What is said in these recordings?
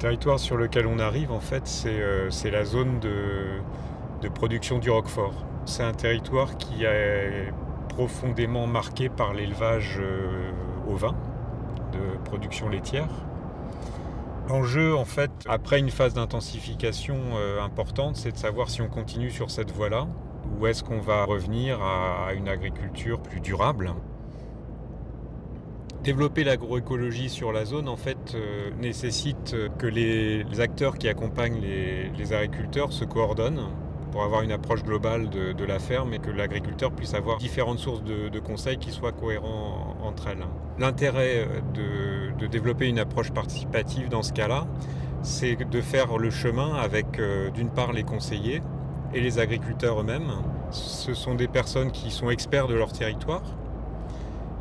territoire sur lequel on arrive, en fait, c'est la zone de production du roquefort. C'est un territoire qui est profondément marqué par l'élevage ovin, de production laitière. L'enjeu, en fait, après une phase d'intensification importante, c'est de savoir si on continue sur cette voie-là ou est-ce qu'on va revenir à une agriculture plus durable. Développer l'agroécologie sur la zone, en fait, nécessite que les acteurs qui accompagnent les agriculteurs se coordonnent pour avoir une approche globale de la ferme et que l'agriculteur puisse avoir différentes sources de conseils qui soient cohérents entre elles. L'intérêt de développer une approche participative dans ce cas-là, c'est de faire le chemin avec, d'une part, les conseillers et les agriculteurs eux-mêmes. Ce sont des personnes qui sont experts de leur territoire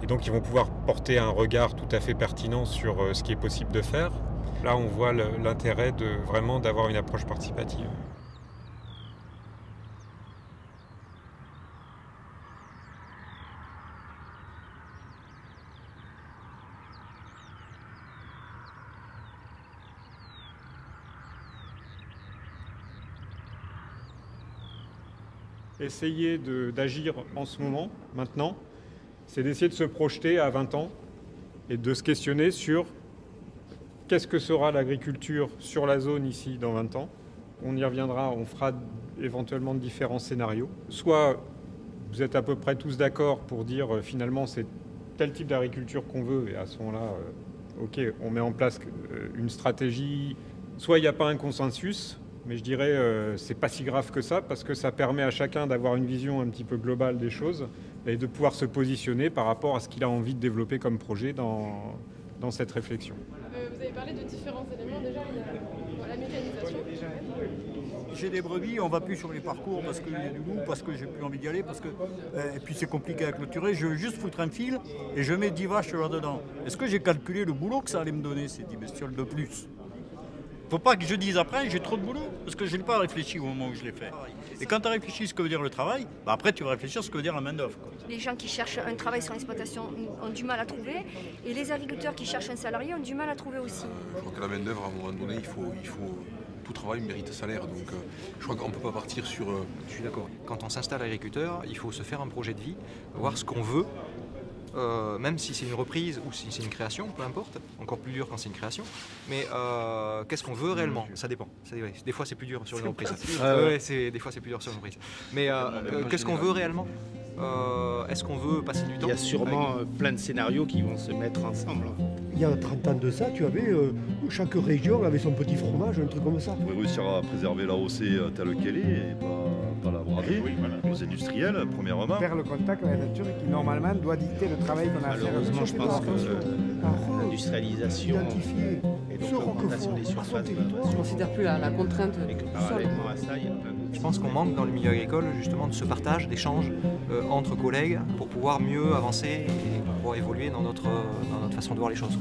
et donc ils vont pouvoir porter un regard tout à fait pertinent sur ce qui est possible de faire. Là, on voit l'intérêt vraiment d'avoir une approche participative. Essayer d'agir en ce moment, maintenant, c'est d'essayer de se projeter à 20 ans et de se questionner sur qu'est-ce que sera l'agriculture sur la zone ici dans 20 ans. On y reviendra, on fera éventuellement différents scénarios. Soit vous êtes à peu près tous d'accord pour dire finalement c'est tel type d'agriculture qu'on veut et à ce moment-là, ok, on met en place une stratégie. Soit il n'y a pas un consensus, mais je dirais c'est pas si grave que ça parce que ça permet à chacun d'avoir une vision un petit peu globale des choses et de pouvoir se positionner par rapport à ce qu'il a envie de développer comme projet dans cette réflexion. Vous avez parlé de différents éléments déjà, il y a la mécanisation. J'ai des brebis, on va plus sur les parcours parce qu'il y a du loup, parce que j'ai plus envie d'y aller, parce que et puis c'est compliqué à clôturer. Je veux juste foutre un fil et je mets 10 vaches là-dedans. Est-ce que j'ai calculé le boulot que ça allait me donner ces 10 bestioles de plus? Faut pas que je dise après, j'ai trop de boulot, parce que je n'ai pas réfléchi au moment où je l'ai fait. Et quand tu as réfléchi ce que veut dire le travail, bah après tu vas réfléchir ce que veut dire la main-d'œuvre. Les gens qui cherchent un travail sur l'exploitation ont du mal à trouver, et les agriculteurs qui cherchent un salarié ont du mal à trouver aussi. Je crois que la main-d'œuvre, à un moment donné, il faut tout travail mérite salaire. Donc je crois qu'on ne peut pas partir sur. Je suis d'accord. Quand on s'installe agriculteur, il faut se faire un projet de vie, voir ce qu'on veut. Même si c'est une reprise ou si c'est une création, peu importe, encore plus dur quand c'est une création, mais qu'est-ce qu'on veut réellement? Ça dépend. Des fois c'est plus dur sur une reprise. Des fois c'est plus dur sur une reprise. Mais qu'est-ce qu'on veut réellement? Est-ce qu'on veut passer du temps? Il y a sûrement plein de scénarios qui vont se mettre ensemble. Il y a 30 ans de ça, tu avais chaque région avait son petit fromage, un truc comme ça. On pourrait réussir à préserver la OC telle qu'elle est et pas la brader aux industriels, premièrement. Faire le contact avec la nature qui normalement doit dicter le travail qu'on a à faire. Malheureusement, je pense que l'industrialisation et donc l'augmentation des surfaces, On ne considère plus la contrainte. et que parallèlement à ça, il y a plein d'autres. Je pense qu'on manque dans le milieu agricole justement de ce partage, d'échange entre collègues pour pouvoir mieux avancer et pour pouvoir évoluer dans notre façon de voir les choses.